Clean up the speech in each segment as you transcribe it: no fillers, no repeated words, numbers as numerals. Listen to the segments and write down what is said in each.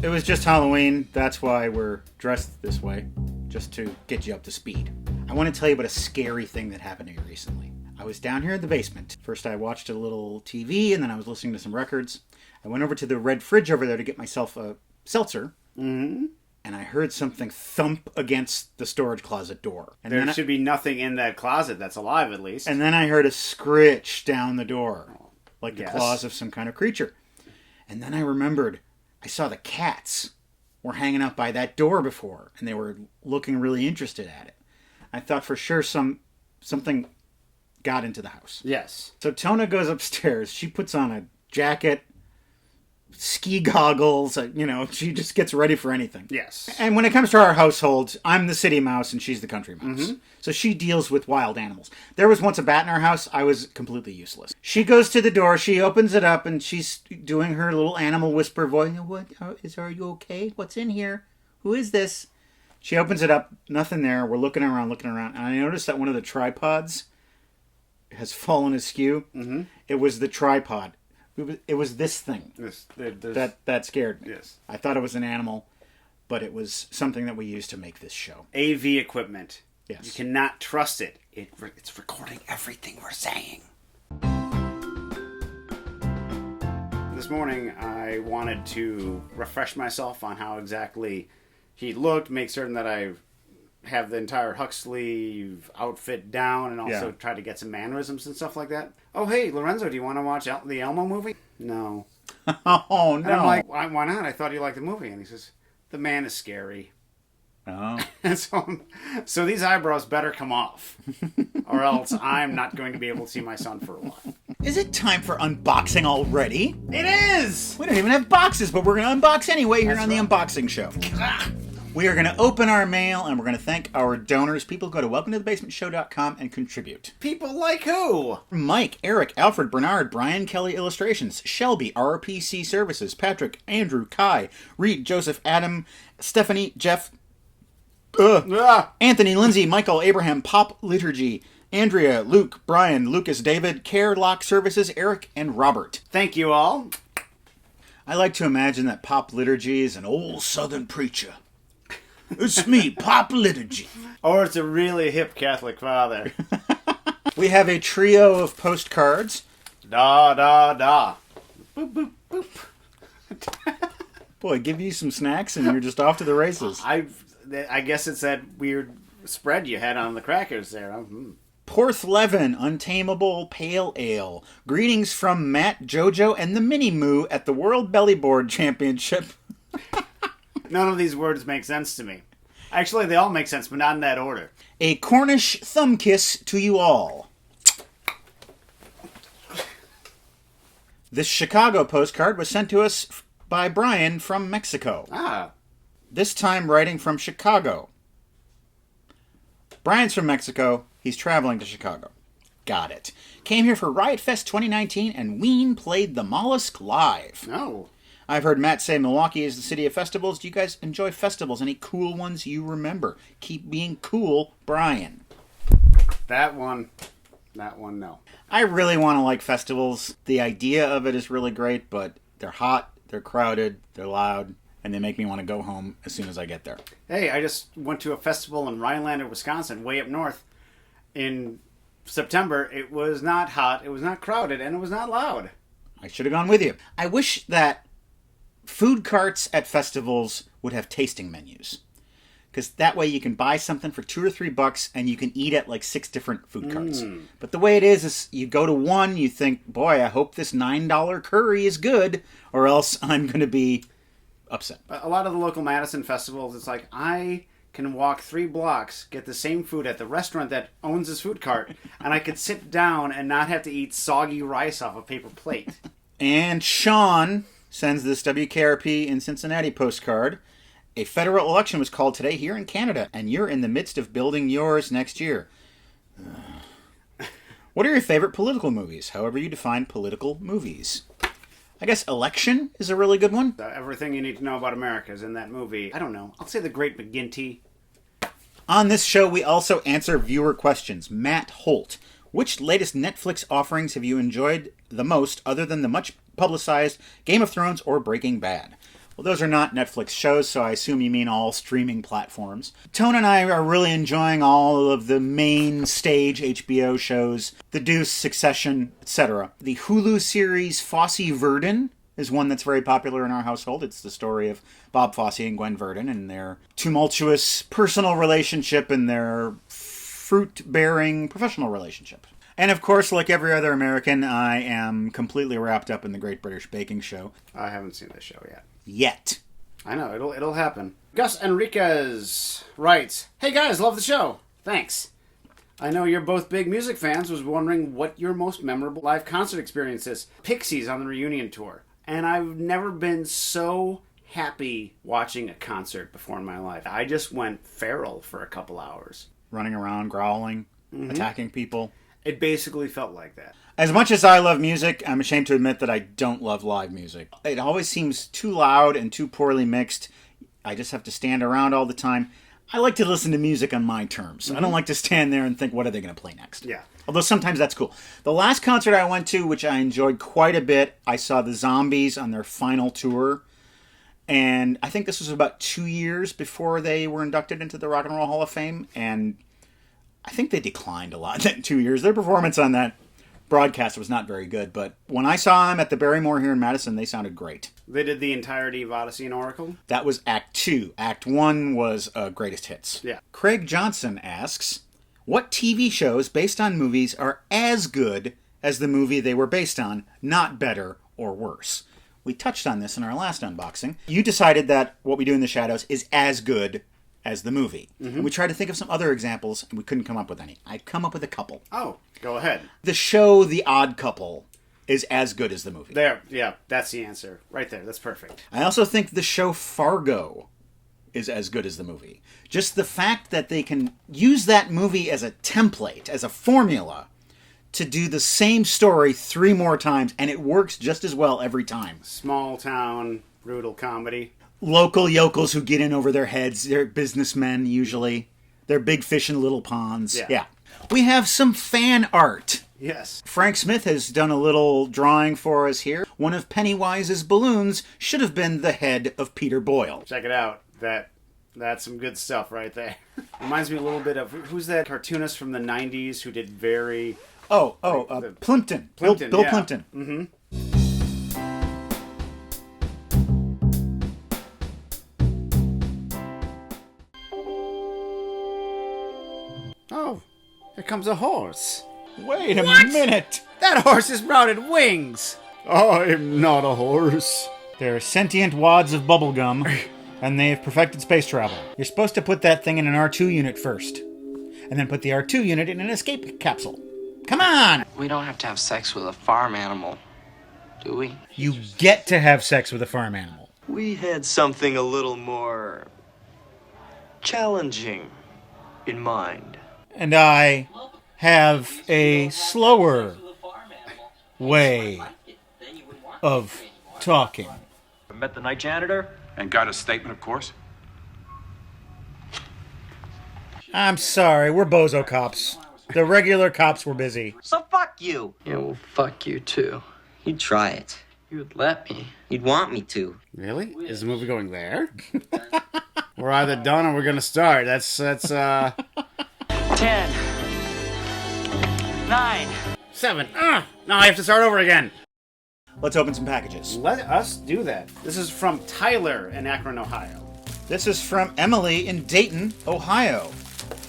It was just Halloween. That's why we're dressed this way, just to get you up to speed. I want to tell you about a scary thing that happened to me recently. I was down here in the basement. First I watched a little TV, and then I was listening to some records. I went over to the red fridge over there to get myself a seltzer. Mm-hmm. And I heard something thump against the storage closet door. And there should be nothing in that closet that's alive, at least. And then I heard a scritch down the door, like the claws of some kind of creature. And then I remembered I saw the cats were hanging out by that door before, and they were looking really interested at it. I thought for sure something got into the house. Yes. So Tona goes upstairs. She puts on a jacket, ski goggles, she just gets ready for anything. Yes. And when it comes to our household, I'm the city mouse and she's the country mouse. Mm-hmm. So she deals with wild animals. There was once a bat in our house. I was completely useless. She goes to the door, she opens it up, and she's doing her little animal whisper voice. Are you okay? What's in here? Who is this? She opens it up, nothing there. We're looking around, and I noticed that one of the tripods has fallen askew. Mm-hmm. It was the tripod. It was this thing that scared me. Yes. I thought it was an animal, but it was something that we used to make this show. AV equipment. Yes. You cannot trust it. It's recording everything we're saying. This morning, I wanted to refresh myself on how exactly he looked, make certain that I have the entire Huxley outfit down, and also try to get some mannerisms and stuff like that. Oh, hey, Lorenzo, do you want to watch the Elmo movie? No. Oh, no. And I'm like, why not? I thought you liked the movie. And he says, the man is scary. Oh. And so these eyebrows better come off, or else I'm not going to be able to see my son for a while. Is it time for unboxing already? It is! We don't even have boxes, but we're going to unbox anyway here on the Unboxing Show. We are going to open our mail, and we're going to thank our donors. People go to welcometothebasementshow.com and contribute. People like who? Mike, Eric, Alfred, Bernard, Brian Kelly Illustrations, Shelby, RPC Services, Patrick, Andrew, Kai, Reed, Joseph, Adam, Stephanie, Jeff, Anthony, Lindsay, Michael, Abraham, Pop Liturgy, Andrea, Luke, Brian, Lucas, David, Care Lock Services, Eric, and Robert. Thank you all. I like to imagine that Pop Liturgy is an old Southern preacher. It's me, Pop Liturgy. Or it's a really hip Catholic father. We have a trio of postcards. Da, da, da. Boop, boop, boop. Boy, give you some snacks and you're just off to the races. I guess it's that weird spread you had on the crackers there. Porthleven Untamable Pale Ale. Greetings from Matt, Jojo, and the Mini Moo at the World Belly Board Championship. None of these words make sense to me. Actually, they all make sense, but not in that order. A Cornish thumb kiss to you all. This Chicago postcard was sent to us by Brian from Mexico. Ah. This time writing from Chicago. Brian's from Mexico. He's traveling to Chicago. Got it. Came here for Riot Fest 2019, and Ween played the Mollusk live. Oh. I've heard Matt say Milwaukee is the city of festivals. Do you guys enjoy festivals? Any cool ones you remember? Keep being cool, Brian. That one, no. I really want to like festivals. The idea of it is really great, but they're hot, they're crowded, they're loud, and they make me want to go home as soon as I get there. Hey, I just went to a festival in Rhinelander, Wisconsin, way up north. In September, it was not hot, it was not crowded, and it was not loud. I should have gone with you. I wish that food carts at festivals would have tasting menus. Because that way you can buy something for $2 or $3 and you can eat at like 6 different food carts. But the way it is you go to one, you think, boy, I hope this $9 curry is good, or else I'm going to be upset. A lot of the local Madison festivals, it's like, I can walk 3 blocks, get the same food at the restaurant that owns this food cart, and I could sit down and not have to eat soggy rice off a paper plate. And Sean sends this WKRP in Cincinnati postcard. A federal election was called today here in Canada, and you're in the midst of building yours next year. What are your favorite political movies? However you define political movies. I guess Election is a really good one. Everything you need to know about America is in that movie. I don't know. I'll say The Great McGinty. On this show, we also answer viewer questions. Matt Holt. Which latest Netflix offerings have you enjoyed the most other than the much publicized Game of Thrones or Breaking Bad? Well, those are not Netflix shows, so I assume you mean all streaming platforms. Tona and I are really enjoying all of the main stage HBO shows, The Deuce, Succession, etc. The Hulu series Fosse Verdon is one that's very popular in our household. It's the story of Bob Fosse and Gwen Verdon and their tumultuous personal relationship and their fruit-bearing professional relationship. And of course, like every other American, I am completely wrapped up in the Great British Baking Show. I haven't seen this show yet. Yet. I know, it'll happen. Gus Enriquez writes, "Hey guys, love the show. Thanks. I know you're both big music fans. Was wondering what your most memorable live concert experience is. Pixies on the reunion tour. And I've never been so happy watching a concert before in my life. I just went feral for a couple hours. Running around, growling, attacking people. It basically felt like that. As much as I love music, I'm ashamed to admit that I don't love live music. It always seems too loud and too poorly mixed. I just have to stand around all the time. I like to listen to music on my terms. I don't like to stand there and think, what are they going to play next? Yeah. Although sometimes that's cool. The last concert I went to, which I enjoyed quite a bit, I saw the Zombies on their final tour. And I think this was about 2 years before they were inducted into the Rock and Roll Hall of Fame. And I think they declined a lot in 2 years. Their performance on that broadcast was not very good. But when I saw them at the Barrymore here in Madison, they sounded great. They did the entirety of Odyssey and Oracle? That was Act 2. Act 1 was Greatest Hits. Yeah. Craig Johnson asks, what TV shows based on movies are as good as the movie they were based on, not better or worse? We touched on this in our last unboxing. You decided that What We Do in the Shadows is as good as the movie. And we tried to think of some other examples, and we couldn't come up with any. I've come up with a couple. Oh, go ahead. The show The Odd Couple is as good as the movie. There, yeah, that's the answer. Right there, that's perfect. I also think the show Fargo is as good as the movie. Just the fact that they can use that movie as a template, as a formula, to do the same story 3 more times, and it works just as well every time. Small town, brutal comedy. Local yokels who get in over their heads. They're businessmen, usually. They're big fish in little ponds. Yeah. We have some fan art. Yes. Frank Smith has done a little drawing for us here. One of Pennywise's balloons should have been the head of Peter Boyle. Check it out. That's some good stuff right there. Reminds me a little bit of, who's that cartoonist from the 90s who did very... Plimpton. Plimpton, Bill yeah. Plimpton. Mm-hmm. Oh, here comes a horse. Wait a minute! That horse has sprouted wings. I'm not a horse. They're sentient wads of bubblegum, and they've perfected space travel. You're supposed to put that thing in an R2 unit first, and then put the R2 unit in an escape capsule. Come on! We don't have to have sex with a farm animal, do we? You get to have sex with a farm animal. We had something a little more challenging in mind. And I have a slower way of talking. Met the night janitor? And got a statement, of course. I'm sorry, we're bozo cops. The regular cops were busy. So fuck you. Yeah, well, fuck you too. You'd try it. You would let me. You'd want me to. Really? Is the movie going there? We're either done or we're gonna start. That's 10. 9. 7. Now I have to start over again. Let's open some packages. Let us do that. This is from Tyler in Akron, Ohio. This is from Emily in Dayton, Ohio.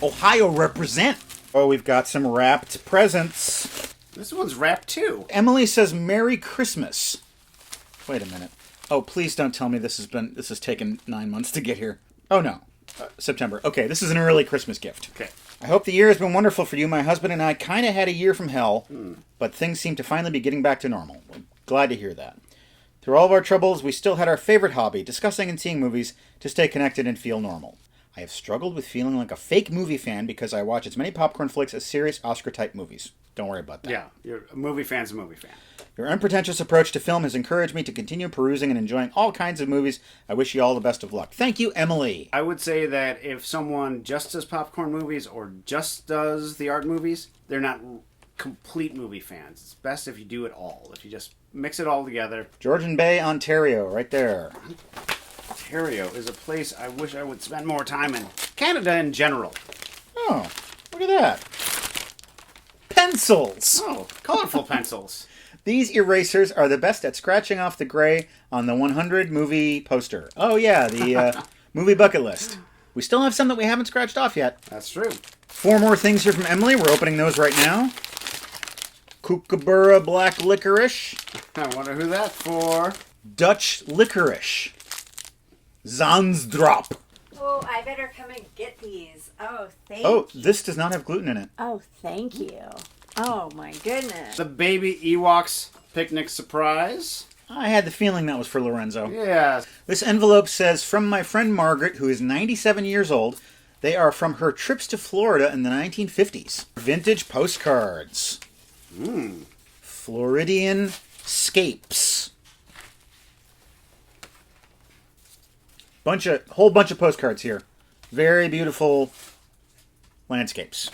Ohio represent. Oh, we've got some wrapped presents. This one's wrapped too. Emily says Merry Christmas. Wait a minute. Oh, please don't tell me this has taken 9 months to get here. Oh no. September. Okay, this is an early Christmas gift. Okay. I hope the year has been wonderful for you. My husband and I kind of had a year from hell, but things seem to finally be getting back to normal. We're glad to hear that. Through all of our troubles, we still had our favorite hobby, discussing and seeing movies to stay connected and feel normal. I have struggled with feeling like a fake movie fan because I watch as many popcorn flicks as serious Oscar-type movies. Don't worry about that. Yeah, you're a movie fan's a movie fan. Your unpretentious approach to film has encouraged me to continue perusing and enjoying all kinds of movies. I wish you all the best of luck. Thank you, Emily. I would say that if someone just does popcorn movies or just does the art movies, they're not complete movie fans. It's best if you do it all. If you just mix it all together. Georgian Bay, Ontario, right there. Ontario is a place I wish I would spend more time in. Canada in general. Oh, look at that. Pencils! Oh, colorful pencils. These erasers are the best at scratching off the gray on the 100 movie poster. Oh yeah, the movie bucket list. We still have some that we haven't scratched off yet. That's true. 4 more things here from Emily. We're opening those right now. Kookaburra Black Licorice. I wonder who that's for. Dutch Licorice. Zansdrop. Oh, I better come and get these. Oh, thank you. Oh, this does not have gluten in it. Oh, thank you. Oh, my goodness. The baby Ewoks picnic surprise. I had the feeling that was for Lorenzo. Yes. This envelope says, from my friend Margaret, who is 97 years old. They are from her trips to Florida in the 1950s. Vintage postcards. Floridian scapes. Whole bunch of postcards here. Very beautiful landscapes.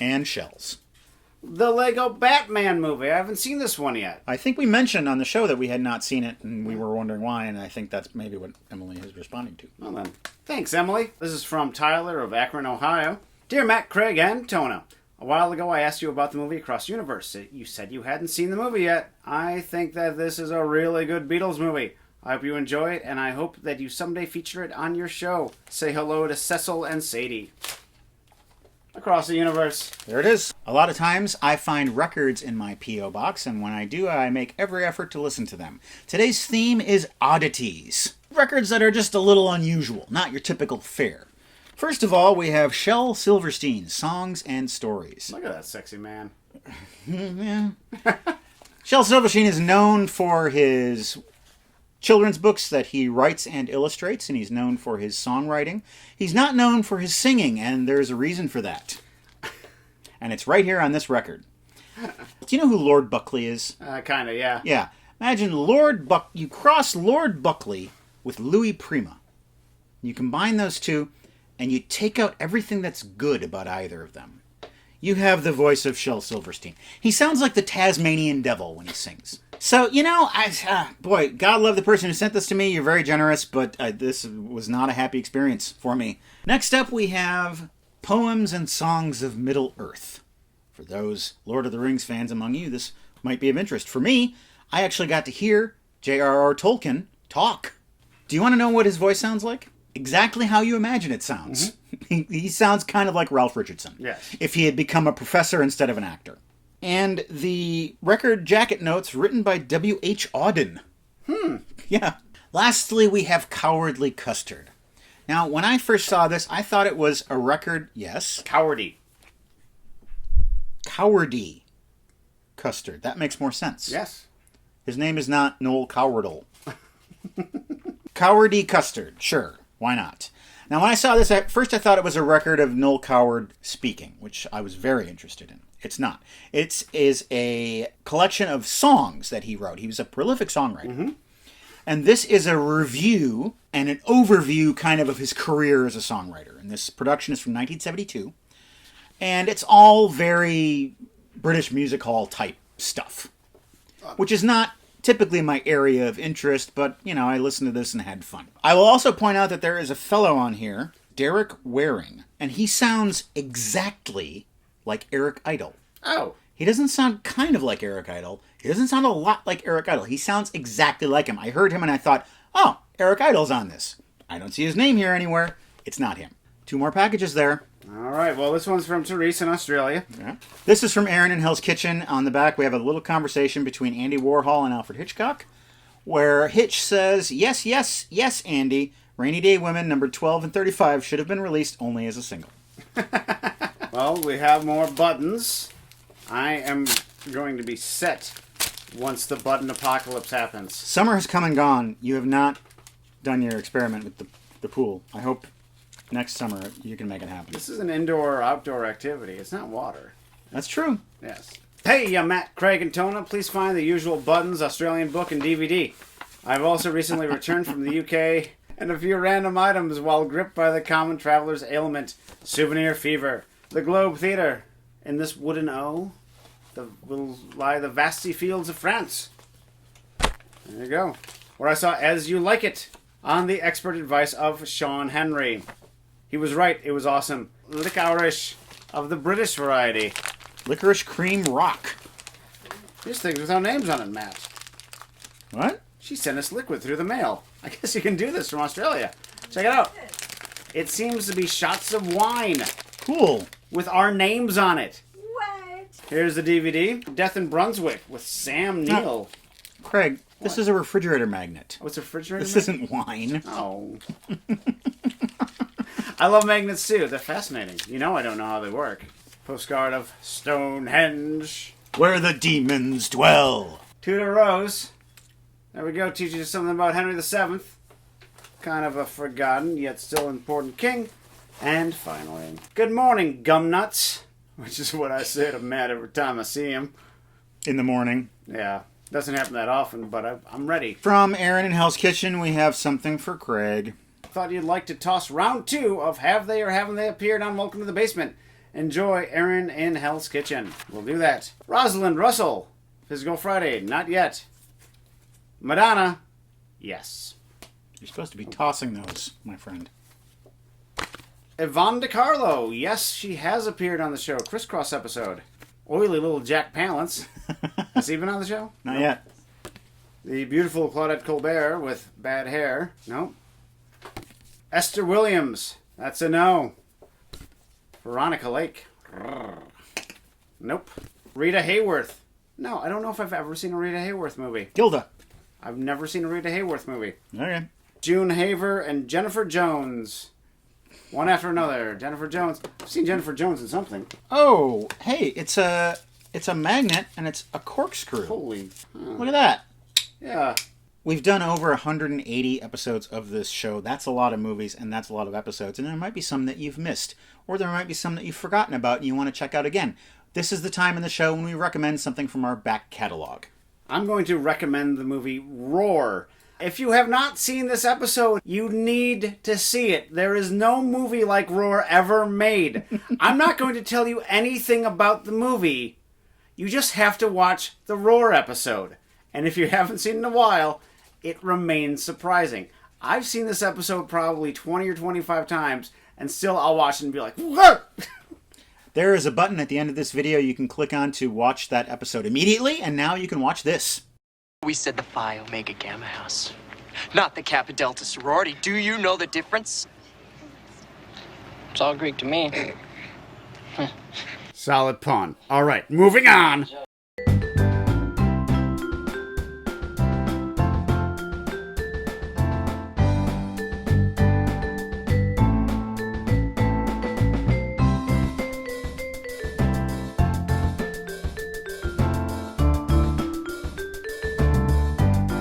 And shells. The Lego Batman movie. I haven't seen this one yet. I think we mentioned on the show that we had not seen it, and we were wondering why, and I think that's maybe what Emily is responding to. Well then, thanks, Emily. This is from Tyler of Akron, Ohio. Dear Matt, Craig, and Tona. A while ago, I asked you about the movie Across the Universe. You said you hadn't seen the movie yet. I think that this is a really good Beatles movie. I hope you enjoy it, and I hope that you someday feature it on your show. Say hello to Cecil and Sadie. Across the Universe. There it is. A lot of times I find records in my P.O. box, and when I do, I make every effort to listen to them. Today's theme is oddities. Records that are just a little unusual, not your typical fare. First of all, we have Shel Silverstein's Songs and Stories. Look at that sexy man. Yeah. Shel Silverstein is known for his children's books that he writes and illustrates, and he's known for his songwriting. He's not known for his singing, and there's a reason for that. And it's right here on this record. Do you know who Lord Buckley is? Kinda, yeah. Yeah. Imagine you cross Lord Buckley with Louis Prima. You combine those two, and you take out everything that's good about either of them. You have the voice of Shel Silverstein. He sounds like the Tasmanian devil when he sings. So, boy, God love the person who sent this to me. You're very generous, but this was not a happy experience for me. Next up, we have Poems and Songs of Middle-earth. For those Lord of the Rings fans among you, this might be of interest. For me, I actually got to hear J.R.R. Tolkien talk. Do you want to know what his voice sounds like? Exactly how you imagine it sounds. Mm-hmm. He sounds kind of like Ralph Richardson. Yes. If he had become a professor instead of an actor. And the record jacket notes written by W.H. Auden. Yeah. Lastly, we have Cowardly Custard. Now, when I first saw this, I thought it was a record, yes. Cowardy Custard. That makes more sense. Yes. His name is not Noel Cowardle. Cowardy Custard. Sure. Why not? Now, when I saw this, at first I thought it was a record of Noel Coward speaking, which I was very interested in. It's not. It is a collection of songs that he wrote. He was a prolific songwriter. Mm-hmm. And this is a review and an overview kind of his career as a songwriter. And this production is from 1972. And it's all very British music hall type stuff, which is not typically my area of interest, but, I listened to this and had fun. I will also point out that there is a fellow on here, Derek Waring, and he sounds exactly like Eric Idle. Oh. He doesn't sound kind of like Eric Idle. He doesn't sound a lot like Eric Idle. He sounds exactly like him. I heard him and I thought, oh, Eric Idle's on this. I don't see his name here anywhere. It's not him. 2 more packages there. All right, well, this one's from Therese in Australia. Yeah. This is from Aaron in Hell's Kitchen. On the back, we have a little conversation between Andy Warhol and Alfred Hitchcock, where Hitch says, yes, yes, yes, Andy, Rainy Day Women, number 12 and 35, should have been released only as a single. Well, we have more buttons. I am going to be set once the button apocalypse happens. Summer has come and gone. You have not done your experiment with the pool. I hope next summer you can make it happen. This is an indoor or outdoor activity. It's not water. That's true. Yes. Hey, Matt, Craig, and Tona. Please find the usual buttons, Australian book, and DVD. I've also recently returned from the UK and a few random items while gripped by the common traveler's ailment, souvenir fever. The Globe Theatre. In this wooden O, will lie the vasty fields of France. There you go. Where I saw As You Like It on the expert advice of Sean Henry. He was right. It was awesome. Licorice of the British variety. Licorice cream rock. These things without names on it, Matt. What? She sent us liquid through the mail. I guess you can do this from Australia. Check it out. It seems to be shots of wine Cool. with our names on it. What? Here's the DVD. Death in Brunswick with Sam Neill. Craig, this is a refrigerator magnet. What's a refrigerator? This isn't wine. Oh. I love magnets too. They're fascinating. You know I don't know how they work. Postcard of Stonehenge. Where the demons dwell. Tudor Rose. There we go. Teaches you something about Henry VII. Kind of a forgotten yet still important king. And finally, good morning, gumnuts. Which is what I say to Matt every time I see him. In the morning. Yeah. Doesn't happen that often, but I'm ready. From Aaron in Hell's Kitchen, we have something for Craig. Thought you'd like to toss round 2 of Have They or Haven't They Appeared on Welcome to the Basement. Enjoy Aaron in Hell's Kitchen. We'll do that. Rosalind Russell. Physical Friday. Not yet. Madonna. Yes. You're supposed to be tossing those, my friend. Yvonne DiCarlo. Yes, she has appeared on the show. Crisscross episode. Oily little Jack Palance. Has he been on the show? Not yet. The beautiful Claudette Colbert with bad hair. No. Esther Williams. That's a no. Veronica Lake. Nope. Rita Hayworth. No, I don't know if I've ever seen a Rita Hayworth movie. Gilda. I've never seen a Rita Hayworth movie. Okay. June Haver and Jennifer Jones. One after another. Jennifer Jones. I've seen Jennifer Jones in something. Oh, hey, it's a magnet and it's a corkscrew. Holy. Look at that. Yeah. We've done over 180 episodes of this show. That's a lot of movies and that's a lot of episodes. And there might be some that you've missed. Or there might be some that you've forgotten about and you want to check out again. This is the time in the show when we recommend something from our back catalog. I'm going to recommend the movie Roar. If you have not seen this episode, you need to see it. There is no movie like Roar ever made. I'm not going to tell you anything about the movie. You just have to watch the Roar episode. And if you haven't seen it in a while, it remains surprising. I've seen this episode probably 20 or 25 times, and still I'll watch it and be like, what? There is a button at the end of this video you can click on to watch that episode immediately, and now you can watch this. We said the Phi Omega Gamma House, not the Kappa Delta sorority. Do you know the difference? It's all Greek to me. Solid pun. All right, moving on.